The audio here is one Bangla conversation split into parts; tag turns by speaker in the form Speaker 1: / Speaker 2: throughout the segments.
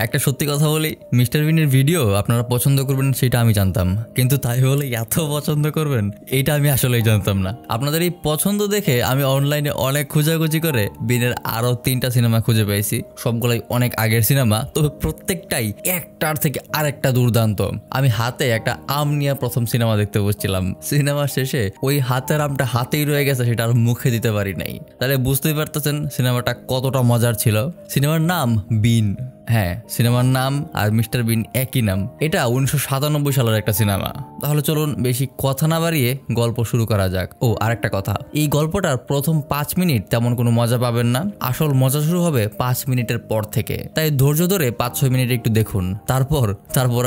Speaker 1: একটা সত্যি কথা বলি, মিস্টার বিনের ভিডিও আপনারা পছন্দ করবেন সেটা আমি জানতাম, কিন্তু তাই বলে এত পছন্দ করবেন এইটা আমি আসলেই জানতাম না। আপনাদের এই পছন্দ দেখে আমি অনলাইনে অনেক খোঁজাখুঁজি করে বিনের আরও 3টা সিনেমা খুঁজে পেয়েছি। সবগুলাই অনেক আগের সিনেমা, তবে প্রত্যেকটাই একটার থেকে আরেকটা দুর্দান্ত। আমি হাতে একটা আম নিয়ে প্রথম সিনেমা দেখতে বসছিলাম, সিনেমা শেষে ওই হাতের আমটা হাতেই রয়ে গেছে, সেটা আর মুখে দিতে পারি নাই। তাহলে বুঝতেই পারতেছেন সিনেমাটা কতটা মজার ছিল। সিনেমার নাম বিন। হ্যাঁ, সিনেমার নাম আর মিস্টার বিন একই নাম। এটা 1997 সালের একটা সিনেমা। তাহলে চলুন বেশি কথা না বাড়িয়ে গল্প শুরু করা যাক। ও আরেকটা কথা, এই গল্পটার প্রথম 5 মিনিট তেমন কোনো মজা পাবেন না, আসল মজা শুরু হবে 5 মিনিটের পর থেকে। তাই ধৈর্য ধরে 5-6 মিনিট একটু দেখুন, তারপর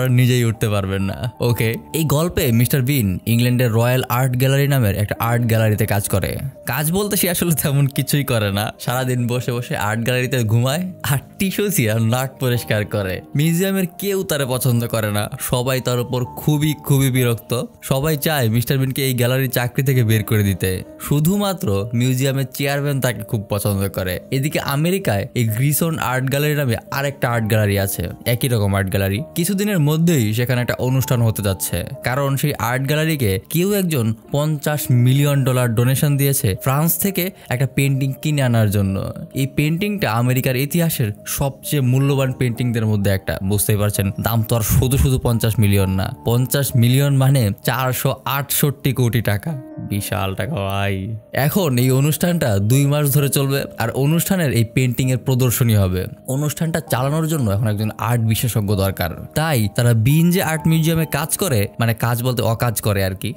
Speaker 1: আর নিজেই উঠতে পারবেন না। ওকে, এই গল্পে মিস্টার বিন ইংল্যান্ডের রয়্যাল আর্ট গ্যালারি নামের একটা আর্ট গ্যালারিতে কাজ করে। কাজ বলতে সে আসলে তেমন কিছুই করে না, সারাদিন বসে বসে আর্ট গ্যালারিতে ঘুমায় আর টিস্যু দিয়ে নাক পরিষ্কার করে। মিউজিয়ামের কেউ তারে পছন্দ করে না, সবাই তার উপর খুবই বিরক্ত। সবাই চায় মিস্টার বিনকে এই গ্যালারির চাকরি থেকে বের করে দিতে, শুধুমাত্র মিউজিয়ামের চেয়ারম্যান তাকে খুব পছন্দ করে। এদিকে আমেরিকায় এই গ্রিসন আর্ট গ্যালারি নামে আরেকটা আর্ট গ্যালারি আছে, একই রকম আর্ট গ্যালারি। কিছুদিনের মধ্যেই সেখানে একটা অনুষ্ঠান হতে যাচ্ছে, কারণ সেই আর্ট গ্যালারিকে কেউ একজন $50 মিলিয়ন ডোনেশন দিয়েছে ফ্রান্স থেকে একটা পেন্টিং কিনে আনার জন্য। এই পেন্টিংটা আমেরিকার ইতিহাসের সবচেয়ে মূল্যবান পেন্টিংদের মধ্যে একটা। বুঝতেই পারছেন, দাম তো আর শুধু 50 মিলিয়ন না, 50 মিলিয়ন মানে 468 কোটি টাকা, বিশাল টাকা ভাই। এখন এই অনুষ্ঠানটা 2 মাস ধরে চলবে, আর অনুষ্ঠানের এই পেন্টিং এর প্রদর্শনী হবে। অনুষ্ঠানটা চালানোর জন্য এখন একজন আর্ট বিশেষজ্ঞ দরকার। তাই তারা বিন যে আর্ট মিউজিয়ামে কাজ করে, মানে কাজ বলতে অকাজ করে আর কি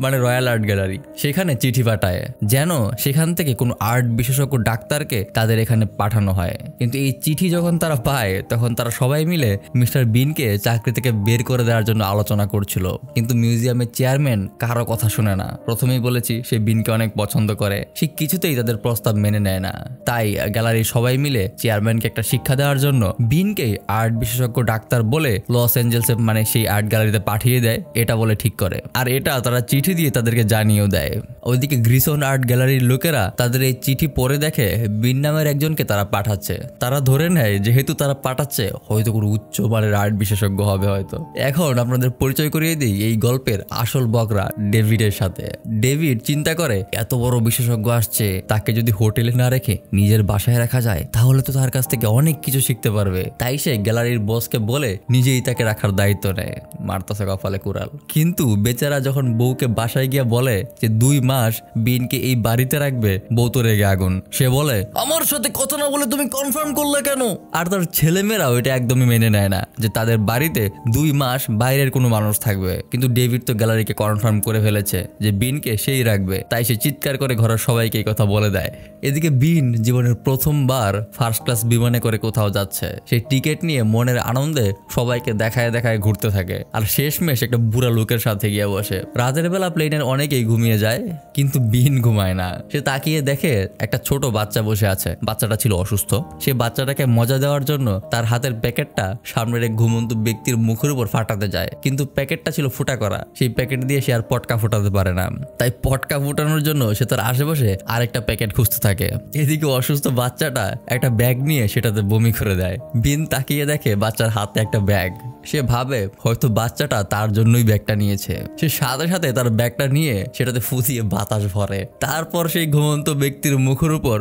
Speaker 1: মানে রয়্যাল আর্ট গ্যালারি, সেখানে চিঠি পাঠায় যেন সেখান থেকে কোনো আর্ট বিশেষজ্ঞ ডাক্তারকে তাদের এখানে পাঠানো হয়। কিন্তু এই চিঠি যখন তারা পায়, তখন তারা সবাই মিলে মিস্টার বিনকে চাকরি থেকে বের করে দেওয়ার জন্য আলোচনা করছিল। কিন্তু মিউজিয়ামের চেয়ারম্যান কারো কথা শুনে না। প্রথমেই বলেছি সে বিনকে অনেক পছন্দ করে, সে কিছুতেই তাদের প্রস্তাব মেনে নেয় না। তাই গ্যালারির সবাই মিলে চেয়ারম্যানকে একটা শিক্ষা দেওয়ার জন্য বিনকে আর্ট বিশেষজ্ঞ ডাক্তার বলে লস অ্যাঞ্জেলসে মানে সেই আর্ট গ্যালারিতে পাঠিয়ে দেয়, এটা বলে ঠিক করে। আর এটা তারা চিঠি দিয়ে তাদেরকে জানিয়েও দেয়। ওইদিকে গ্রিসন আর্ট গ্যালারির লোকেরা তাদের এই চিঠি পড়ে দেখে বিন নামের একজনকে তারা পাঠাচ্ছে। তারা ধরে নেয় যেহেতু তারা পাঠাচ্ছে হয়তো কোনো উচ্চ মানের আর্ট বিশেষজ্ঞ হবে হয়তো। এখন আপনাদের পরিচয় করিয়ে দিই এই গল্পের আসল বকরা ডেভিডের সাথে। ডেভিড চিন্তা করে এত বড় বিশেষজ্ঞ আসছে, তাকে যদি হোটেলে না রেখে নিজের বাসায় রাখা যায় তাহলে তো তার কাছ থেকে অনেক কিছু শিখতে পারবে। তাই সে গ্যালারির বসকে বলে নিজেই তাকে রাখার দায়িত্ব নেয়। মারতাছে কপালে কুড়াল। কিন্তু বেচারা যখন বউকে বাসায় গিয়ে বলে যে 2 মাস বিনকে এই বাড়িতে রাখবে, বউ তো রেগে আগুন। সে বলে আমার সাথে কথা না বলে তুমি কনফার্ম করলে কেন? আর তার ছেলেমেয়েরাও এটা একদমই মেনে নেয় না যে তাদের বাড়িতে 2 মাস বাইরের কোনো মানুষ থাকবে। কিন্তু ডেভিড তো গ্যালারিকে কনফার্ম করে ফেলেছে যে বিনকে সেই রাখবে, তাই সে চিৎকার করে ঘরের সবাইকে এই কথা বলে দেয়। এদিকে বিন জীবনের প্রথমবার ফার্স্ট ক্লাস বিমানে করে কোথাও যাচ্ছে। সেই টিকিট নিয়ে মনের আনন্দে সবাইকে দেখায় ঘুরতে থাকে, আর শেষমেশ একটা বুড়া লোকের সাথে গিয়ে বসে। রাতের বেলা প্লেনের অনেকেই ঘুমিয়ে যায়, কিন্তু বিন ঘুমায় না। সে তাকিয়ে দেখে একটা ছোট বাচ্চা বসে আছে। বাচ্চাটা ছিল অসুস্থ। সে বাচ্চাটাকে মজা দেওয়ার জন্য তার হাতের প্যাকেটটা সামনের এক ঘুমন্ত ব্যক্তির মুখের উপর ফাটাতে যায়, কিন্তু প্যাকেটটা ছিল ফুটা করা। সেই প্যাকেট দিয়ে সে আর পটকা ফোটাতে পারে না। তাই পটকা ফুটানোর জন্য সে তার আশেপাশে আরেকটা প্যাকেট খুঁজতে থাকে। এদিকে অসুস্থ বাচ্চাটা একটা ব্যাগ নিয়ে সেটাতে বমি করে দেয়। বিন তাকিয়ে দেখে বাচ্চার হাতে একটা ব্যাগ। সে ভাবে হয়তো বাচ্চাটা তার জন্যই ব্যাগটা নিয়েছে। সে সাথে সাথে তার ব্যাগটা নিয়ে সেটাতে ফুটিয়ে বাতাস ভরে। তারপর সেই ঘুমন্ত ব্যক্তির মুখের উপর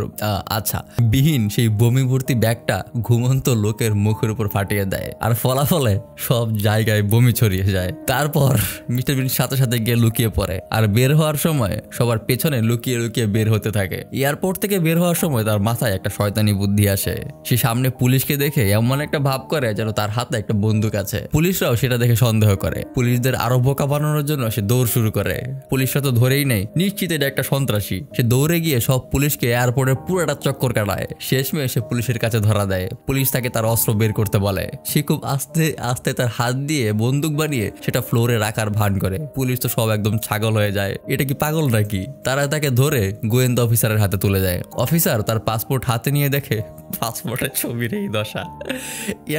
Speaker 1: বিহীন সেই বমি ভর্তি ব্যাগটা ঘুমন্ত লোকের মুখের উপর ফাটিয়ে দেয়, আর ফলাফলে সব জায়গায় বমি ছড়িয়ে যায়। তারপর মিস্টার বিন সাথে সাথে গিয়ে লুকিয়ে পড়ে, আর বের হওয়ার সময় সবার পেছনে লুকিয়ে বের হতে থাকে। এয়ারপোর্ট থেকে বের হওয়ার সময় তার মাথায় একটা শয়তানি বুদ্ধি আসে। সে সামনে পুলিশকে দেখে এমন একটা ভাব করে যেন তার হাতে একটা বন্দুক আছে। পুলিশরাও সেটা দেখে সন্দেহ করে। পুলিশদের আরো বোকা বানানোর জন্য সে দৌড় শুরু করে। পুলিশরা তো ধরেই নেই, নিশ্চিত এটা একটা সন্ত্রাসী। সে দৌড়ে গিয়ে সব পুলিশকে এয়ারপোর্টের পুরোটা চক্কর কাটায়। শেষমেশ সে পুলিশের কাছে ধরা দেয়। পুলিশ তাকে তার অস্ত্র বের করতে বলে। সে খুব আস্তে আস্তে তার হাত দিয়ে বন্দুক বানিয়ে সেটা ফ্লোরে রাখার ভান করে। পুলিশ তো সব একদম ছাগল হয়ে যায়, এটা কি পাগল নাকি? তারা তাকে ধরে গোয়েন্দা অফিসারের হাতে তুলে দেয়। অফিসার তার পাসপোর্ট হাতে নিয়ে দেখে পাসপোর্টের ছবির এই দশা।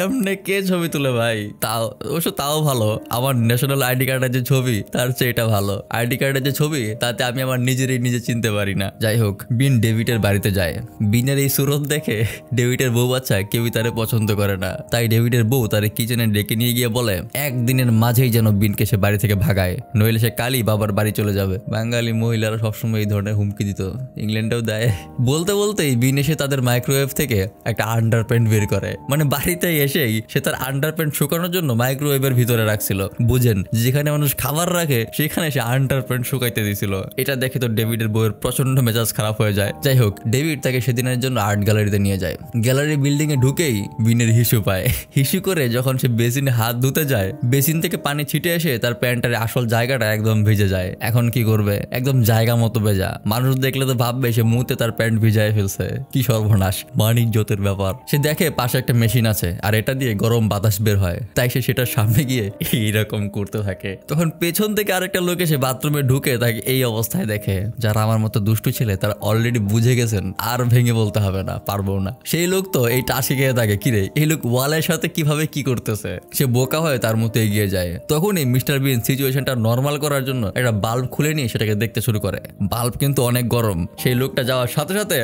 Speaker 1: এমনি কে ছবি তুলে ভাই? তাও অবশ্য তাও ভালো, আমার ন্যাশনাল আইডি কার্ডের যে ছবি তার চেয়ে এটা ভালো। আইডি কার্ডের যে ছবি তাতে আমি আমার নিজেরই নিজে চিনতে পারি না। যাই হোক, বিন ডেভিডের বাড়িতে যায়। বিনের এই সুরত দেখে ডেভিডের বউ বাচ্চা কেউই তারে পছন্দ করে না। তাই ডেভিডের বউ তারে কিচেনে ডেকে নিয়ে গিয়ে বলে একদিনের মাঝেই যেন বিনকে সে বাড়ি থেকে ভাগায়, নইলে সে কালই বাবার বাড়ি চলে যাবে। বাঙালি মহিলারা সবসময় এই ধরনের হুমকি দিত, ইংল্যান্ডেও দেয়। বলতে বলতেই বিন এসে তাদের মাইক্রোওয়েভ থেকে একটা আন্ডারপ্যান্ট বের করে। মানে বাড়িতে এসেই সে তার আন্ডারপ্যান্ট শুকানোর জন্য মাইক্রোওয়েভের ভিতরে রাখছিল। বুঝেন, যেখানে মানুষ খাবার রাখে সেখানে সে আন্ডারপ্যান্ট শুকাইতে দিছিল। এটা দেখে তো ডেভিডের বউয়ের প্রচন্ড মেজাজ খারাপ হয়ে যায়। যাই হোক, ডেভিড তাকে সেদিনের জন্য আর্ট গ্যালারিতে নিয়ে যায়। গ্যালারি বিল্ডিং এ ঢুকেই বিনের হিসু পায়। হিসু করে যখন সে বেসিনে হাত ধুতে যায়, বেসিন থেকে পানি ছিটে এসে তার প্যান্টের আসল জায়গাটা একদম ভিজে যায়। এখন কি করবে, একদম জায়গা মতো ভেজা। মানুষ দেখলে তো ভাববে সে মুহূর্তে তার প্যান্ট ভিজায় ফেলছে। কি সর্বনাশ, মানিক জোতের ব্যাপার। সে দেখে পাশে একটা মেশিন আছে আর এটা দিয়ে গরম বাতাস বের হয়। তাই সে সেটার সামনে গিয়ে এইরকম করতে থাকে। তখন পেছন থেকে আরেকটা লোক এসে বাথরুমে ঢুকে তাকে এই অবস্থায় দেখে। যারা আমার মতো দুষ্টু ছেলে তারা অলরেডি বুঝে গেছেন, আর ভেঙে বলতে হবে না, পারবো না। সেই লোক তো এই টাসি খেয়ে থাকে, কিরে এই লোক ওয়ালের সাথে কিভাবে কি করতেছে। সে বোকা হয়ে তার মতো এগিয়ে যায়। তখনই মিস্টার বিন সিচুয়েশনটা নর্মাল করার জন্য একটা বাল্ব খুলে নিয়ে সেটাকে দেখতে শুরু করে। বাল্ব কিন্তু অনেক গরম। সেই লোকটা যাওয়ার সাথে সাথে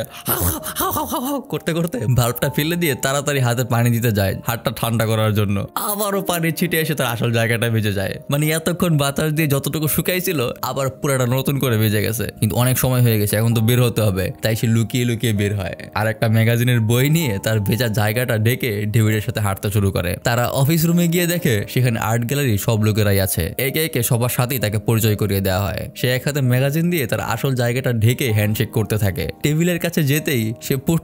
Speaker 1: করতে করতে বাল্বটা ফেলে দিয়ে তাড়াতাড়ি হাতে পানি দিতে যায় হাতটা ঠান্ডা করার জন্য। আবারও পানি ছিটে এসে তার আসল জায়গাটা ভিজে যায়। মানে এতক্ষণ বাতাস দিয়ে যতটুকু শুকাইছিল আবার পুরাটা নতুন করে ভিজে গেছে। কিন্তু অনেক সময় হয়ে গেছে, এখন তো বের হতে হবে। তাই সে লুকিয়ে লুকিয়ে বের হয় আর একটা ম্যাগাজিনের বই নিয়ে তার ভেজা জায়গাটা ঢেকে ডেভিডের সাথে হাঁটতে শুরু করে। তারা অফিস রুমে গিয়ে দেখে সেখানে আর্ট গ্যালারি সব লোকেরাই আছে। একে একে সবার সাথেই তাকে পরিচয় করিয়ে দেওয়া হয়। সে এক হাতে ম্যাগাজিন দিয়ে তার আসল জায়গাটা ঢেকে হ্যান্ডশেক করতে থাকে। টেবিলের কাছে যেতেই সে পুট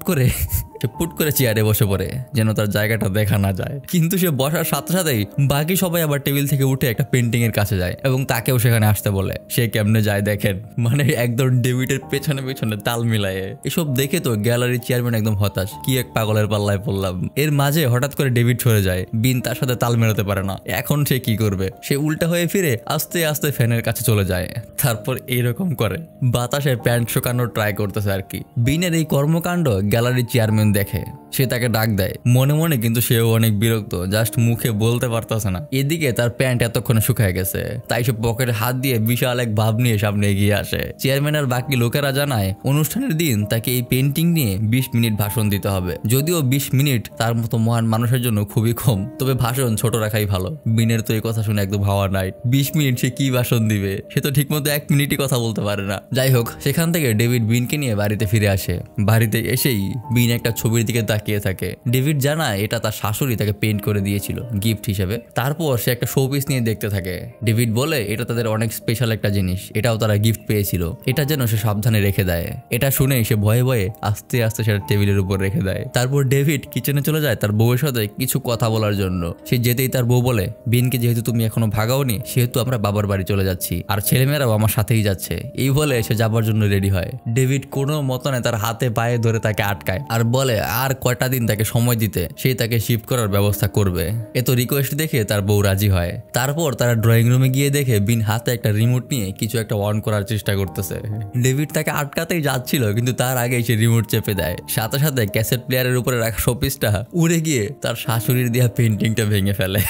Speaker 1: করে চেয়ারে বসে পড়ে যেন তার জায়গাটা দেখা না যায়। কিন্তু সে বসার সাথে সাথেই বাকি সবাই আবার টেবিল থেকে উঠে একটা পেন্টিং এর কাছে যায় এবং তাকেও সেখানে আসতে বলে। সে কেমনে যায় দেখেন, মানে একদম ডেভিডের পেছনে পেছনে তাল মিলায়। এসব দেখে তো গ্যালারির চেয়ারম্যান একদম হতাশ, কি এক পাগলের পাল্লায় পড়লাম। এর মাঝে হঠাৎ করে ডেভিড সরে যায়। বিন তার সাথে তাল মেলাতে পারে না। এখন সে কি করবে, সে উল্টা হয়ে ফিরে আস্তে আস্তে ফ্যানের কাছে চলে যায়। তারপর এইরকম করে বাতাসে প্যান্ট শুকানোর ট্রাই করতেছে আর কি। বিনের এই কর্মকাণ্ড গ্যালারির চেয়ারম্যান দেখে। সে তাকে ডাক দেয় মনে মনে, কিন্তু সেও অনেক বিরক্ত, জাস্ট মুখে বলতে পারতেছে না। এদিকে তার প্যান্ট এতক্ষণে শুকায় গেছে। তাই সে পকেটে হাত দিয়ে বিশাল এক ভাব নিয়ে সামনে এগিয়ে আসে। চেয়ারম্যান আর বাকি লোকেরা জানায় অনুষ্ঠানের দিন তাকে এই পেন্টিং নিয়ে 20 মিনিট ভাষণ দিতে হবে। যদিও 20 মিনিট তার মতো মহান মানুষের জন্য খুবই কম, তবে ভাষণ ছোট রাখাই ভালো। বিনের তো এই কথা শুনে একদম হাওয়া নাই। 20 মিনিট সে কি ভাষণ দিবে, সে তো ঠিক মতো 1 মিনিটই কথা বলতে পারে না। যাই হোক, সেখান থেকে ডেভিড বিনকে নিয়ে বাড়িতে ফিরে আসে। বাড়িতে এসেই বিন একটা ছবির দিকে তাকিয়ে থাকে। ডেভিড জানায় এটা তার শাশুড়ি তাকে পেইন্ট করে দিয়েছিল গিফট হিসেবে। তারপর সে একটা শোপিস নিয়ে দেখতে থাকে। ডেভিড বলে এটা তাদের অনেক স্পেশাল একটা জিনিস, এটাও তারা গিফট পেয়েছিল, এটা যেন সে সাবধানে রেখে দেয়। এটা শুনে সে ভয়ে ভয়ে আস্তে আস্তে সেটা টেবিলের উপর রেখে দেয়। তারপর ডেভিড কিচেনে চলে যায় তার বউয়ের সাথে কিছু কথা বলার জন্য। সে যেতেই তার বউ বলে, বিনকে যেহেতু তুমি এখনো ভাগাওনি সেহেতু আমরা বাবার বাড়ি চলে যাচ্ছি, আর ছেলেমেয়েরাও আমার সাথেই যাচ্ছে। এই বলে সে যাবার জন্য রেডি হয়। ডেভিড কোনো মতনে তার হাতে পায়ে ধরে তাকে আটকায় আর বলে আর কয়টা দিন তাকে সময় দিতে সে তাকে শিফট করার ব্যবস্থা করবে। এত রিকোয়েস্ট দেখে তার বউ রাজি হয়। তারপর তারা ড্রয়িং রুমে গিয়ে দেখে বিন হাতে একটা রিমোট নিয়ে কিছু একটা অন করার চেষ্টা করতেছে। ডেভিড তাকে আটকাতেই যাচ্ছিল, কিন্তু তার আগেই সে রিমোট চেপে দেয়। সাথে সাথে ক্যাসেট প্লেয়ারের উপরে রাখা শোপিসটা উড়ে গিয়ে তার শাশুড়ির দেয়া পেন্টিংটা ভেঙে ফেলে।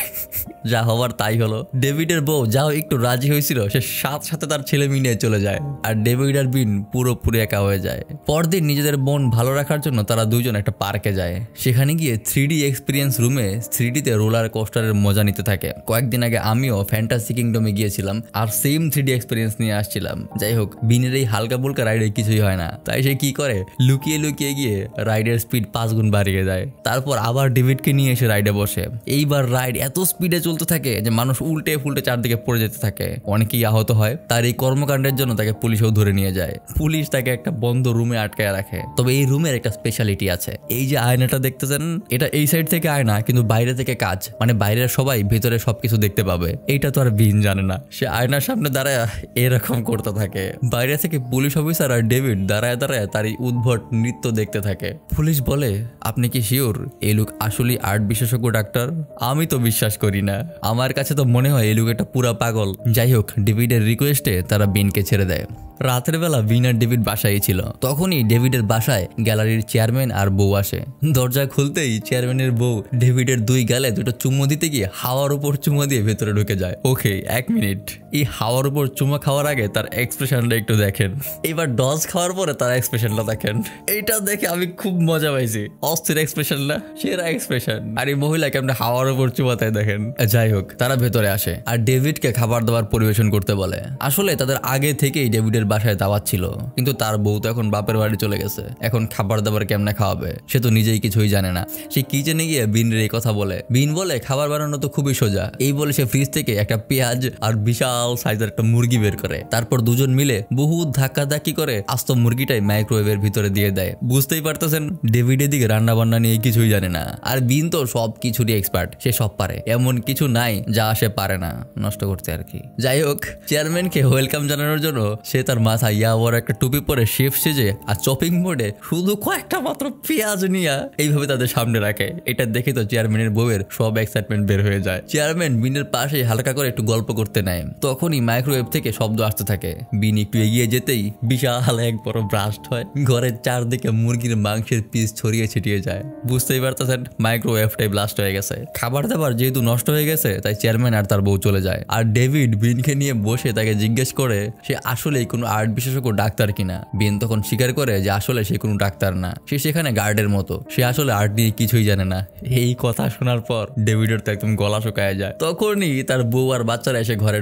Speaker 1: যা হবার তাই হলো। ডেভিডের বউ যাও একটু রাজি হয়েছিল, সে সাথে সাথে তার ছেলে মেয়ে নিয়ে চলে যায় আর ডেভিড আর বিন পুরোপুরি একা হয়ে যায়। পরদিন নিজেদের মন ভালো রাখার জন্য তারা দুজন একটা পার্কে যায়। সেখানে গিয়ে 3D এক্সপিরিয়েন্স রুমে 3Dতে রোলার কোস্টারের মজা নিতে থাকে। কয়েকদিন আগে আমিও ফ্যান্টাসি কিংডমে গিয়েছিলাম আর সেম 3D এক্সপিরিয়েন্স নিয়ে আসছিলাম। যাই হোক, বিনের এই হালকা বুলকা রাইডে কিছুই হয় না। তাই সে কি করে, লুকিয়ে লুকিয়ে গিয়ে রাইডের স্পিড 5 গুণ বাড়িয়ে দেয়। তারপর আবার ডেভিডকে নিয়ে এসে রাইডে বসে। এইবার রাইড এত স্পিডে চলতে থাকে যে মানুষ উল্টে ফুলটে চারদিকে পড়ে যেতে থাকে, অনেকেই আহত হয়। তার এই কর্মকাণ্ডের জন্য তাকে পুলিশও ধরে নিয়ে যায়। পুলিশ তাকে একটা বন্ধ রুমে আটকায় রাখে। তবে এই রুমের একটা স্পেশালিটি আছে। এই যে আয়নাটা দেখতেছেন, এটা এই সাইড থেকে আয়না কিন্তু বাইরে থেকে কাচ, মানে বাইরের সবাই ভেতরে সবকিছু দেখতে পাবে। এইটা তো আর বিন জানে না। সে আয়নার সামনে দাঁড়ায় এরকম করতে থাকে। বাইরে থেকে পুলিশ অফিসার আর ডেভিড দাঁড়ায় দাঁড়ায় তার এই উদ্ভট নৃত্য দেখতে থাকে। পুলিশ বলে, আপনি কি শিওর এই লোক আসলে আর্ট বিশেষজ্ঞ ডাক্তার? আমি তো বিশ্বাস করি না, আমার কাছে তো মনে হয় এই লোক একটা পুরা পাগল। যাই হোক, ডেভিডের রিকোয়েস্টে তারা বিনকে ছেড়ে দেয়। রাতের বেলা বিন আর ডেভিড বাসায় ছিল। তখনই ডেভিডের বাসায় গ্যালারির চেয়ারম্যান আর বউ আসে। দরজা খুলতেই চেয়ারম্যানের বউ ডেভিডের 2 গালে 2টো চুমো দিতে গিয়ে হাওয়ার উপর চুমো দিয়ে ভেতরে ঢুকে যায়। ওকে 1 মিনিট, এই হাওয়ার উপর চুমো খাওয়ার আগে তার এক্সপ্রেশনটা একটু দেখেন, এবার ডজ খাওয়ার পরে তার এক্সপ্রেশনটা দেখেন। এইটা দেখে আমি খুব মজা পাইছি, অস্থির এক্সপ্রেশন না, সেরা এক্সপ্রেশন। আর এই মহিলাকে আপনি হাওয়ার উপর চুমাতে দেখেন। যাই হোক, তারা ভেতরে আসে আর ডেভিডকে খাবার দাবার পরিবেশন করতে বলে। আসলে তাদের আগে থেকেই ডেভিডের বাসায় দাওয়াত ছিল, কিন্তু তার বউ তো এখন বাপের বাড়ি চলে গেছে, এখন খাবার দাবার কেমনে খাওয়াবে সে তো নিজেই কিছুই জানে না। সে কিচেনে গিয়ে বিনের এই কথা বলে। বিন বলে খাবার বানানো তো খুবই সোজা। এই বলে সে ফ্রিজ থেকে একটা পেঁয়াজ আর বিশাল সাইজের একটা মুরগি বের করে। তারপর দুজন মিলে বহু ধাক্কাধাক্কি করে আস্ত মুরগিটাই মাইক্রোওয়েভের ভিতরে দিয়ে দেয়। বুঝতেই পারতেছেন ডেভিড এদিকে রান্না বান্না নিয়ে কিছুই জানে না, আর বিন তো সব কিছুরই এক্সপার্ট, সে সব পারে, এমন কিছু নাই যা সে পারে না নষ্ট করতে আর কি। যাই হোক, চেয়ারম্যানকে ওয়েলকাম জানানোর জন্য সে তার মাথায় বড় একটা টুপি পরে শেফ সেজে আর চপিং বোর্ডে শুধু কয়েকটা মাত্র পেঁয়াজ নিয়ে এইভাবে তাদের সামনে রাখে। এটা দেখে তো চেয়ারম্যানের বউয়ের সব এক্সাইটমেন্ট বের হয়ে যায়। চেয়ারম্যান বিনের পাশে হালকা করে একটু গল্প করতে নেয়, তখনই মাইক্রোওয়েভ থেকে শব্দ আসতে থাকে। বিন একটু এগিয়ে যেতেই বিশাল এক বড় ব্লাস্ট হয়, ঘরের চারদিকে মুরগির মাংসের পিস ছড়িয়ে ছিটিয়ে যায়। বুঝতেই পারতেছেন মাইক্রোওয়েভটাই ব্লাস্ট হয়ে গেছে। খাবার দাবার যেহেতু নষ্ট হয়ে গেছে তাই চেয়ারম্যান আর তার বউ চলে যায়। আর ডেভিড বিনকে নিয়ে বসে তাকে জিজ্ঞেস করে সে আসলেই কোনো আর্ট বিশেষজ্ঞ ডাক্তার কিনা। বিন তখন স্বীকার করে যে আসলে সে কোনো ডাক্তার না, সে সেখানে গার্ডের মতো, সে আসলে আর্ট নিয়ে কিছুই জানে না। এই কথা শোনার পর ডেভিডের তো একদম গলা শুকায় যায়। তখনই তার বউ আর বাচ্চারা এসে ঘরে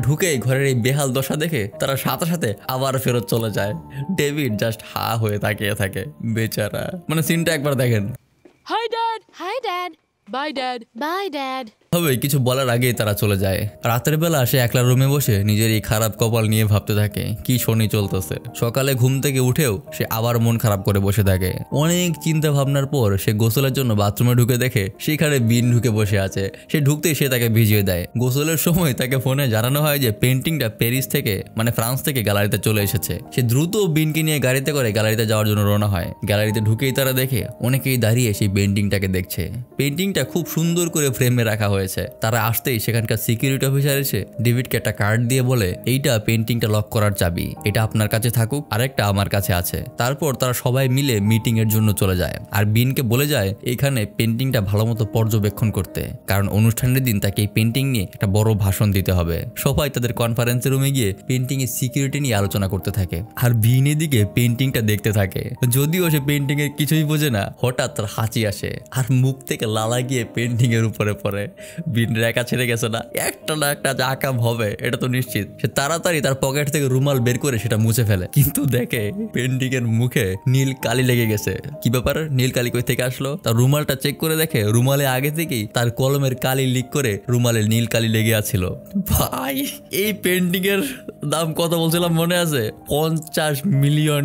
Speaker 1: ঢুকেই ঘরের এই বেহাল দশা দেখে তারা সাথে সাথে আবার ফেরত চলে যায়। ডেভিড জাস্ট হা হয়ে তাকিয়ে থাকে, বেচারা। মানে সিনটা একবার দেখেন।
Speaker 2: Hi Dad. Hi Dad. Bye Dad. Bye Dad.
Speaker 1: হবে কিছু বলার আগেই তারা চলে যায়। রাতের বেলা সে একলা রুমে বসে নিজের এই খারাপ কপাল নিয়ে ভাবতে থাকে কি শনি চলতেছে। সকালে ঘুম থেকে উঠেও সে আবার মন খারাপ করে বসে থাকে। অনেক চিন্তা ভাবনার পর সে গোসলের জন্য বাথরুমে ঢুকে দেখে সেখানে বিন ঢুকে বসে আছে। সে ঢুকতেই সে তাকে ভিজিয়ে দেয়। গোসলের সময় তাকে ফোনে জানানো হয় যে পেন্টিংটা প্যারিস থেকে মানে ফ্রান্স থেকে গ্যালারিতে চলে এসেছে। সে দ্রুত বিনকে নিয়ে গাড়িতে করে গ্যালারিতে যাওয়ার জন্য রওনা হয়। গ্যালারিতে ঢুকেই তারা দেখে অনেকেই দাঁড়িয়ে সেই পেন্টিংটাকে দেখছে। পেন্টিংটা খুব সুন্দর করে ফ্রেমে রাখা হয়েছে। তারা আসতেই সেখানকার সিকিউরিটি অফিসার এসে ডেভিডকে একটা কার্ড দিয়ে বলে এইটা পেন্টিংটা লক করার চাবি, এটা আপনার কাছে থাকুক, আরেকটা আমার কাছে আছে। তারপর তারা সবাই মিলে মিটিং এর জন্য চলে যায় আর বিনকে বলে যায় এখানে পেন্টিংটা ভালোমতো পর্যবেক্ষণ করতে, কারণ অনুষ্ঠানের দিন তাকে এই পেন্টিং নিয়ে একটা বড় ভাষণ দিতে হবে। সবাই তাদের কনফারেন্স রুমে গিয়ে পেন্টিং এর সিকিউরিটি নিয়ে আলোচনা করতে থাকে আর বিন এদিকে পেন্টিংটা দেখতে থাকে। যদিও সে পেন্টিং এর কিছুই বোঝে না, হঠাৎ তার হাঁচি আসে আর মুখ থেকে লালা গিয়ে পেন্টিং এর উপরে পড়ে। বিন রেখা ছেড়ে গেছে না, একটা না একটা যে আকাম হবে এটা তো নিশ্চিত। সে তাড়াতাড়ি তার পকেট থেকে রুমাল বের করে সেটা মুছে ফেলে, কিন্তু দেখে পেন্টিং এর মুখে নীল কালি লেগে গেছে। কি ব্যাপার, নীল কালি কই থেকে আসলো? তার রুমালটা চেক করে দেখে রুমালে আগে থেকেই তার কলমের কালি লিক করে রুমালে নীল কালি লেগে আছিল। ভাই এই পেন্টিং এর দাম কত বলছিলাম মনে আছে? $50 মিলিয়ন,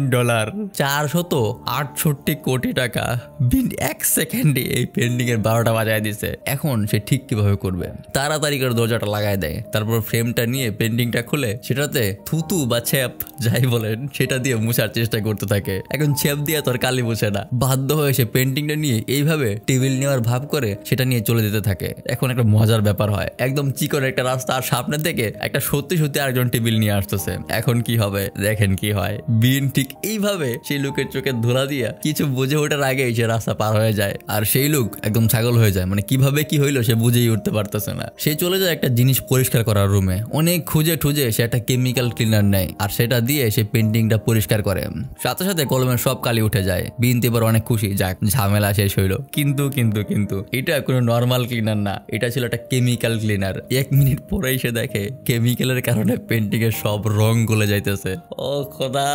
Speaker 1: 468 কোটি টাকা। বিন 1 সেকেন্ডে এই পেন্টিং এর 12টা বাজায় দিছে। এখন সে ঠিক কিভাবে করবে? তাড়াতাড়ি করে দরজাটা লাগায় দেয়, তারপর ফ্রেমটা নিয়ে পেন্টিংটা খুলে সেটাতে থুতু বা ছেপ যাই বলেন সেটা দিয়ে মুছার চেষ্টা করতে থাকে। এখন ছেপ দিয়ে তোর কালি মুছে না, বাধ্য হয়ে সে পেন্টিংটা নিয়ে এইভাবে টেবিল নেওয়ার ভাব করে সেটা নিয়ে চলে যেতে থাকে। এখন একটা মজার ব্যাপার হয়, একদম চিকন একটা রাস্তা আর সামনে থেকে একটা সত্যি সত্যি আরেকজন টেবিল নিয়ে আসতেছে। এখন কি হবে দেখেন কি হয়। বিন ঠিক এইভাবে সেই লোকের চোখে ধুলা দিয়া কিছু বুঝে ওঠার আগেই সে রাস্তা পার হয়ে যায় আর সেই লোক একদম ছাগল হয়ে যায়। মানে কিভাবে কি হইলো সে বুঝেই উঠতে পারতেছে না। সে চলে যায় একটা জিনিস পরিষ্কার করার রুমে। অনেক খুঁজে ঠুজে সে একটা কেমিক্যাল ক্লিনার নেয় আর সেটা দিয়ে সে পেন্টিংটা পরিষ্কার করে। সাথে সাথে কলমের সব কালি উঠে যায়। বিন এবার অনেক খুশি, যাক ঝামেলা শেষ হইলো। কিন্তু কিন্তু কিন্তু এটা কোনো নর্মাল ক্লিনার না, এটা ছিল একটা কেমিক্যাল ক্লিনার। 1 মিনিট পরেই সে দেখে কেমিক্যালের কারণে পেন্টিং এর সব রং গলে যাইতেছে। ও খোদা,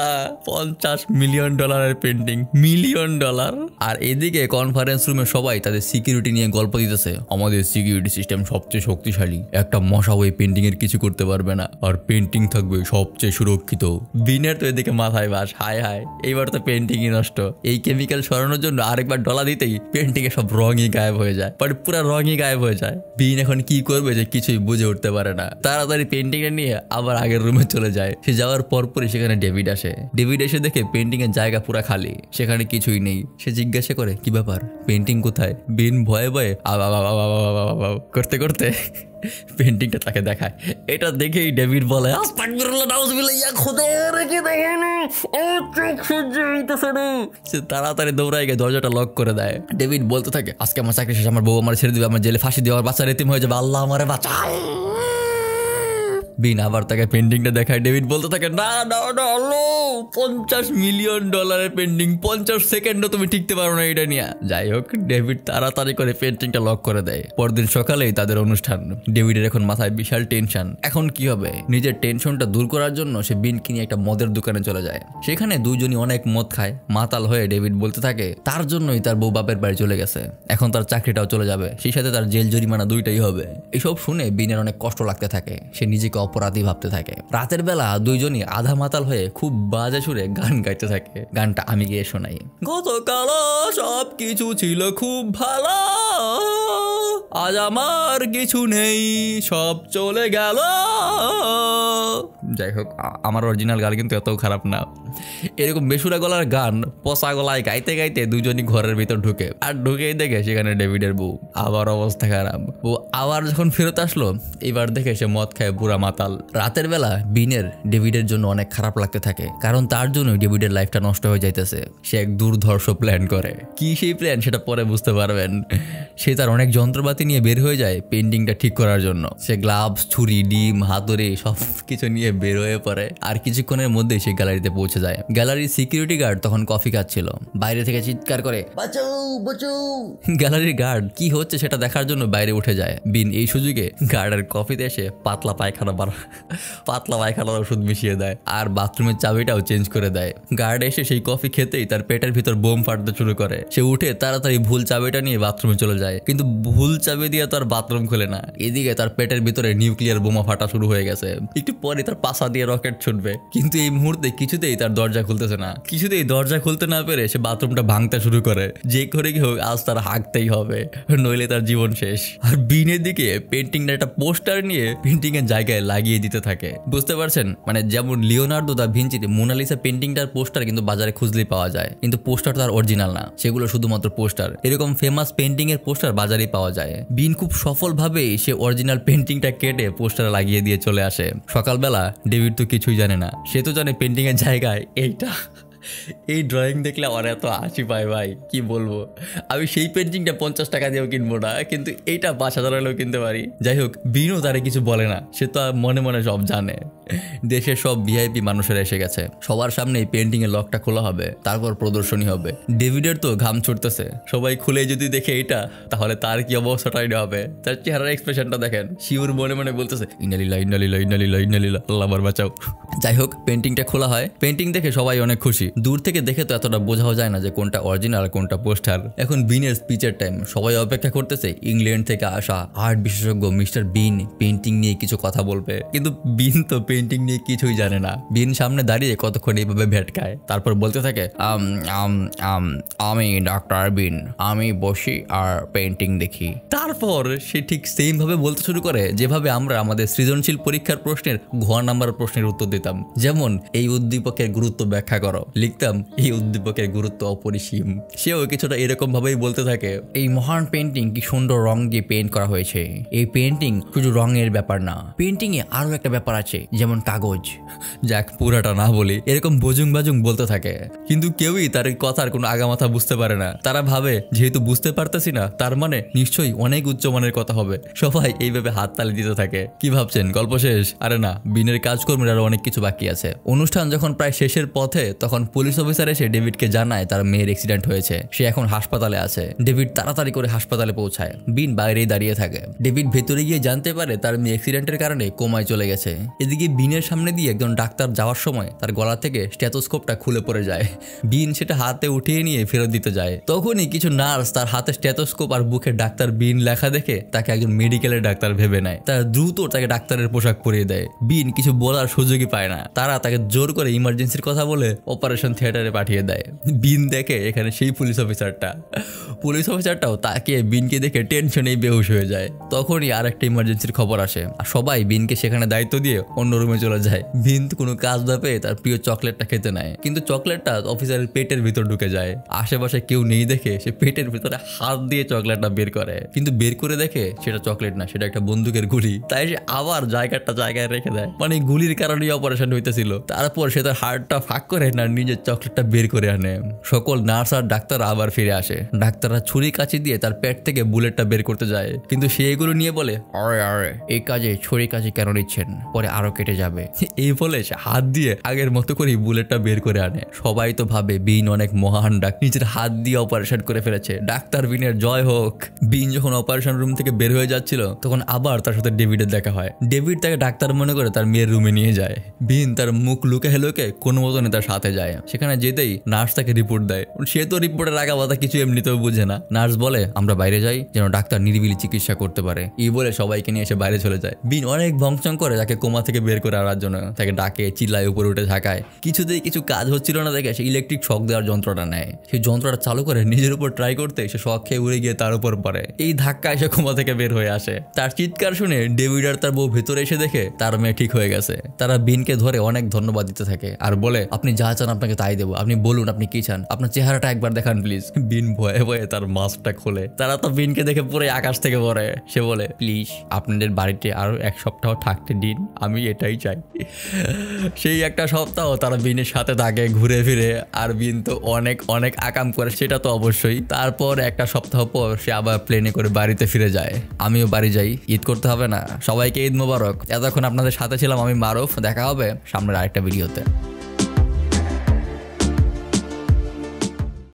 Speaker 1: $50 মিলিয়ন পেন্টিং, $1 মিলিয়ন। আর এদিকে কনফারেন্স রুমে সবাই তাদের সিকিউরিটি নিয়ে গল্প দিতেছে। আমাদের সিকিউরিটি সিস্টেম সবচেয়ে শক্তিশালী, একটা মশা ওই পেন্টিং এর কিছু করতে পারবে না, আর পেন্টিং থাকবে সবচেয়ে সুরক্ষিত। বিনের তো এদিকে মাথায় বাস, হায় হায় এইবার তো পেন্টিংই নষ্ট। এই কেমিক্যাল সরানোর জন্য আরেকবার ডলা দিতেই পেন্টিং এর সব রঙই গায়েব হয়ে যায়, বাট পুরো রঙই গায়েব হয়ে যায়। বিন এখন কি করবে যে কিছুই বুঝে উঠতে পারে না। তাড়াতাড়ি পেন্টিংটা নিয়ে আবার আগের রুমে চলে যায়। সে যাওয়ার পরপরই সেখানে ডেভিড আসে। ডেভিড এসে দেখে পেন্টিং এর জায়গা পুরা খালি, সেখানে কিছুই নেই। সে জিজ্ঞাসা করে কি ব্যাপার, পেন্টিং কোথায়? বিন ভয়ে ভয়ে করতে করতে পেন্টিংটা তাকে দেখায়। এটা দেখেই ডেভিড বলে সে তাড়াতাড়ি দৌড়ায় গিয়ে দরজাটা লক করে দেয়। ডেভিড বলতে থাকে আজকে আমার চাকরি শেষ, আমার বউ আমার ছেড়ে দিবে, আমার জেলে ফাঁসি দেওয়ার বাচ্চা রেতিম হয়ে যাবে, আল্লাহ আমারে বাঁচাও। বিন আবার তাকে পেন্টিংটা দেখায়। ডেভিড বলতে থাকে না না না $50 মিলিয়ন পেন্টিং, 50 সেকেন্ডও তুমি টিকতে পারো না এটা নিয়ে। যাই হোক, ডেভিড তাড়াতাড়ি করে পেন্টিংটা লক করে দেয়। পরদিন সকালেই তাদের অনুষ্ঠান। ডেভিডের এখন মাথায় বিশাল টেনশন, এখন কি হবে? নিজের টেনশনটা দূর করার জন্য সে বিনকে নিয়ে একটা মদের দোকানে চলে যায়। সেখানে দুজনই অনেক মদ খায়। মাতাল হয়ে ডেভিড বলতে থাকে তার জন্যই তার বউ বাপের বাড়ি চলে গেছে, এখন তার চাকরিটাও চলে যাবে, সেই সাথে তার জেল জরিমানা দুইটাই হবে। এসব শুনে বিনের অনেক কষ্ট লাগতে থাকে। সে নিজেকে অপরাধী ভাবতে থাকে। রাতের বেলা দুইজনই আধা মাতাল হয়ে খুব বাজে সুরে গান গাইতে থাকে। গানটা আমি গিয়ে শোনাই। গতকাল সব কিছু ছিল খুব ভালো, আজ আমার কিছু নেই, সব চলে গেল। যাই হোক, আমার অরিজিনাল গান কিন্তু এত খারাপ না। এরকম বেসুরা গলার গান পচা গলায় গাইতে গাইতে দুজনই ঘরের ভিতর ঢুকে, আর ঢুকেই দেখে সেখানে ডেভিডের বউ। আবার অবস্থা খারাপ। ও আবার যখন ফেরত আসলো, এবার দেখে সে মদ খায় পুরা মাতাল। রাতের বেলা বিনের ডেভিডের জন্য অনেক খারাপ লাগতে থাকে, কারণ তার জন্য ডেভিডের লাইফটা নষ্ট হয়ে যাইতেছে। সে এক দুর্ধর্ষ প্ল্যান করে। কি সেই প্ল্যান সেটা পরে বুঝতে পারবেন। সে তার অনেক যন্ত্রপাতি নিয়ে বের হয়ে যায় পেন্টিংটা ঠিক করার জন্য। সে গ্লাভস, ছুরি, ডিম, হাতুড়ি সব কিছু নিয়ে বের হয়ে পড়ে। আর কিছুক্ষণের মধ্যেই সে গ্যালারিতে পৌঁছে যায়। গ্যালারির সিকিউরিটি গার্ড তখন কফি খাচ্ছিল। বাইরে থেকে চিৎকার করে বাঁচাও বাঁচাও। গ্যালারির গার্ড কি হচ্ছে সেটা দেখার জন্য বাইরে উঠে যায়। বিন এই সুযোগে গার্ডের কফিতে এসে পাতলা পায়খানার ওষুধ মিশিয়ে দেয়, আর বাথরুমের চাবিটাও চেঞ্জ করে দেয়। গার্ড এসে সেই কফি খেতেই তার পেটের ভিতর বোম ফাটতে শুরু করে। সে উঠে তাড়াতাড়ি ভুল চাবিটা নিয়ে বাথরুমে চলে যায়, কিন্তু ভুল চাবি দিয়ে তার বাথরুম খুলে না। এদিকে তার পেটের ভিতরে নিউক্লিয়ার বোমা ফাটা শুরু হয়ে গেছে। একটু পরে তার পাশা দিয়ে রকেট ছুটবে, কিন্তু এই মুহূর্তে কিছুতেই তার দরজা খুলতেছে না। কিছুতেই দরজা খুলতে না পেরে সে বাথরুমটা ভাঙতে শুরু করে। যে করে কি হোক আজ তার হাঁকতেই হবে, নইলে তার জীবন শেষ। আর বিনের দিকে পেন্টিংটা একটা পোস্টার নিয়ে পেন্টিং এর জায়গায় লাগিয়ে দিতে থাকে। বুঝতে পারছেন, মানে যেমন লিওনার্দো দা ভিঞ্চির মোনালিসা পেন্টিংটার পোস্টার কিন্তু বাজারে খুঁজলেই পাওয়া যায়, কিন্তু পোস্টার তার অরিজিনাল না, সেগুলো শুধুমাত্র পোস্টার। এরকম ফেমাস পেন্টিং এর পোস্টার বাজারেই পাওয়া যায়। বিন খুব সফলভাবেই সে অরিজিনাল পেন্টিংটা কেটে পোস্টারে লাগিয়ে দিয়ে চলে আসে। সকালবেলা ডেভিড তো কিছুই জানে না, সে তো জানে পেন্টিং এর জায়গায় এইটা। এই ড্রয়িং দেখলে আমার এত হাসি পায় ভাই, কি বলবো। আমি সেই পেন্টিংটা 50 টাকা দিয়েও কিনবো না, কিন্তু এইটা 5,000 হলেও কিনতে পারি। যাই হোক, বিনও তারে কিছু বলে না, সে তো মনে মনে সব জানে। দেশের সব ভিআইপি মানুষেরা এসে গেছে। সবার সামনে এই পেন্টিং এর লকটা খোলা হবে, তারপর প্রদর্শনী হবে। ডেভিডের তো ঘাম ছুটতেছে। সবাই খুলে যদি দেখে এটা, তাহলে তার কি অবস্থাটাই হবে। তার চেহারার এক্সপ্রেশনটা দেখেন। শিউর মনে মনে বলতেছে ইন্নালিল্লাহ ইন্নালিল্লাহ ইন্নালিল্লাহ ইন্নালিল্লাহ, আল্লাহ আমার বাঁচাও। যাই হোক, পেন্টিংটা খোলা হয়। পেন্টিং দেখে সবাই অনেক খুশি। দূর থেকে দেখে তো এতটা বোঝাও যায় না যে কোনটা অরিজিনাল আর কোনটা পোস্টার। এখন বিনের স্পিচের টাইম। সবাই অপেক্ষা করতেছে ইংল্যান্ড থেকে আসা আর্ট বিশেষজ্ঞ মিস্টার বিন পেন্টিং নিয়ে কিছু কথা বলবে, কিন্তু বিন তো পেন্টিং নিয়ে কিছুই জানে না। বিন সামনে দাঁড়িয়ে কতক্ষণ এইভাবে ভেটকায়, তারপর বলতে থাকে আমি ডক্টর বিন, আমি বসি আর পেন্টিং দেখি। তারপর সে ঠিক সেম ভাবে বলতে শুরু করে যেভাবে আমরা আমাদের সৃজনশীল পরীক্ষার প্রশ্নের ঘ নাম্বার প্রশ্নের উত্তর দিতাম। যেমন এই উদ্দীপকের গুরুত্ব ব্যাখ্যা করো, লিখতাম এই উদ্দীপকের গুরুত্ব অপরিসীম। সেও কিছুটা এরকম ভাবেই বলতে থাকে এই মহান পেন্টিং কি সুন্দর রং দিয়ে পেইন্ট করা হয়েছে। এই পেন্টিং শুধু রঙের ব্যাপার না, পেন্টিং এ আরো একটা ব্যাপার আছে, যেমন কাগজ। যাক, পুরাটা না বলি, এরকম বজুং বাজুং বলতে থাকে, কিন্তু কেউই তার কথার কোনো আগামাথা বুঝতে পারে না। তারা ভাবে যেহেতু বুঝতে পারতেছি না, তার মানে নিশ্চয়ই অনেক উচ্চমানের কথা হবে। সবাই এইভাবে হাত তালি দিতে থাকে। কি ভাবছেন গল্প শেষ? আরে না, বিনের কাজকর্মের আরো অনেক কিছু বাকি আছে। অনুষ্ঠান যখন প্রায় শেষের পথে, তখন পুলিশ অফিসার এসে ডেভিডকে জানায় তার মেয়ের অ্যাক্সিডেন্ট হয়েছে, সে এখন হাসপাতালে আছে। ডেভিড তাড়াতাড়ি করে হাসপাতালে পৌঁছায়। বিন বাইরেই দাঁড়িয়ে থাকে। ডেভিড ভেতরে গিয়ে জানতে পারে তার মেয়ে অ্যাক্সিডেন্টের কারণে কোমায় চলে গেছে। এদিকে বিনের সামনে দিয়ে একজন ডাক্তার যাওয়ার সময় তার গলা থেকে স্টেথোস্কোপটা খুলে পড়ে যায়। বিন সেটা হাতে উঠিয়ে নিয়ে ফেরত দিতে যায়। তখনই কিছু নার্স তার হাতে স্টেথোস্কোপ আর বুকে ডাক্তার বিন লেখা দেখে তাকে একজন মেডিকেলের ডাক্তার ভেবে নেয়। তারা দ্রুত তাকে ডাক্তারের পোশাক পরিয়ে দেয়। বিন কিছু বলার সুযোগই পায় না। তারা তাকে জোর করে ইমার্জেন্সির কথা বলে অপারেশন অপারেশন থিয়েটারে পাঠিয়ে দেয়। বিন দেখে এখানে সেই পুলিশ অফিসারটাও তাকিয়ে বিনকে দেখে টেনশনেই বেহুশ হয়ে যায়। তখনই আর একটা ইমার্জেন্সির খবর আসে আর সবাই বিনকে সেখানে দায়িত্ব দিয়ে অন্য রুমে চলে যায়। বিন কোনো কাজ না পেয়ে তার প্রিয় চকলেটটা খেতে নেয়, কিন্তু চকলেটটা অফিসারের পেটের ভিতর ঢুকে যায়। আশেপাশে কেউ নেই দেখে সে পেটের ভিতরে হাত দিয়ে চকলেটটা বের করে, কিন্তু বের করে দেখে সেটা চকলেট না, সেটা একটা বন্দুকের গুলি। তাই সে আবার জায়গায় রেখে দেয়, মানে গুলির কারণেই অপারেশন হইতেছিল। তারপর সে তার হার্টটা ফাঁক করে না নিজের চকলেটটা বের করে আনে। সকল নার্স আর ডাক্তার আবার ফিরে আসে। ডাক্তাররা ছুরি কাঁচি দিয়ে তার পেট থেকে বুলেটটা বের করতে যায়, কিন্তু সে এগুলো নিয়ে বলে আরে এই কাজে ছুরি কাঁচি কেন নিচ্ছেন, পরে আরো কেটে যাবে। এই বলে সে হাত দিয়ে আগের মতো করে বুলেটটা বের করে আনে। সবাই তো ভাবে বিন অনেক মহান নিজের হাত দিয়ে অপারেশন করে ফেলেছে, ডাক্তার বিনের জয় হোক। বিন যখন অপারেশন রুম থেকে বের হয়ে যাচ্ছিল তখন আবার তার সাথে ডেভিডের দেখা হয়। ডেভিড তাকে ডাক্তার মনে করে তার মেয়ের রুমে নিয়ে যায়। বিন তার মুখ লুকে হেলুকে কোনো মতনে তার সাথে যায়। সেখানে যেতেই নার্স তাকে রিপোর্ট দেয়। সে তো রিপোর্টের আগা বাধা কিছু এমনিতেও বুঝে না। নার্স বলে আমরা বাইরে যাই যেন ডাক্তার নিরিবিলি চিকিৎসা করতে পারে। এই বলে সবাইকে নিয়ে এসে বাইরে চলে যায়। বিন অনেক ভংচং করে তাকে কোমা থেকে বের করে আনার জন্য তাকে ডাকে, চিল্লায়, উপরে উঠে ঝাঁকায়। কিছুতেই কিছু কাজ হচ্ছিল না দেখে সে ইলেকট্রিক শক দেওয়ার যন্ত্রটা নেয়। সেই যন্ত্রটা চালু করে নিজের উপর ট্রাই করতে সে শক খেয়ে উড়ে গিয়ে তার উপর পড়ে। এই ধাক্কায় সে কোমা থেকে বের হয়ে আসে। তার চিৎকার শুনে ডেভিড আর তার বউ ভেতরে এসে দেখে তার মেয়ে ঠিক হয়ে গেছে। তারা বিনকে ধরে অনেক ধন্যবাদ দিতে থাকে আর বলে আপনি যা চান আপনাকে তাই দেবো, আপনি বলুন আপনি কি চান, আপনার চেহারাটা একবার দেখান প্লিজ। বিন ভয়ে ভয়ে তার মাস্কটা খোলে। তারা তো বিনকে দেখে পুরো আকাশ থেকে পড়ে। সে বলে প্লিজ আপনাদের বাড়িতে আরো 1 সপ্তাহ থাকতে দিন, আমি এটাই চাই। সেই একটা সপ্তাহ তারা বিনের সাথে থাকে ঘুরে ফিরে, আর বিন তো অনেক আকাম করে সেটা তো অবশ্যই। তারপর একটা সপ্তাহ পর সে আবার প্লেনে করে বাড়িতে ফিরে যায়। আমিও বাড়ি যাই, ঈদ করতে হবে না? সবাইকে ঈদ মোবারক। এতক্ষণ আপনাদের সাথে ছিলাম আমি মারুফ। দেখা হবে সামনের আরেকটা ভিডিওতে।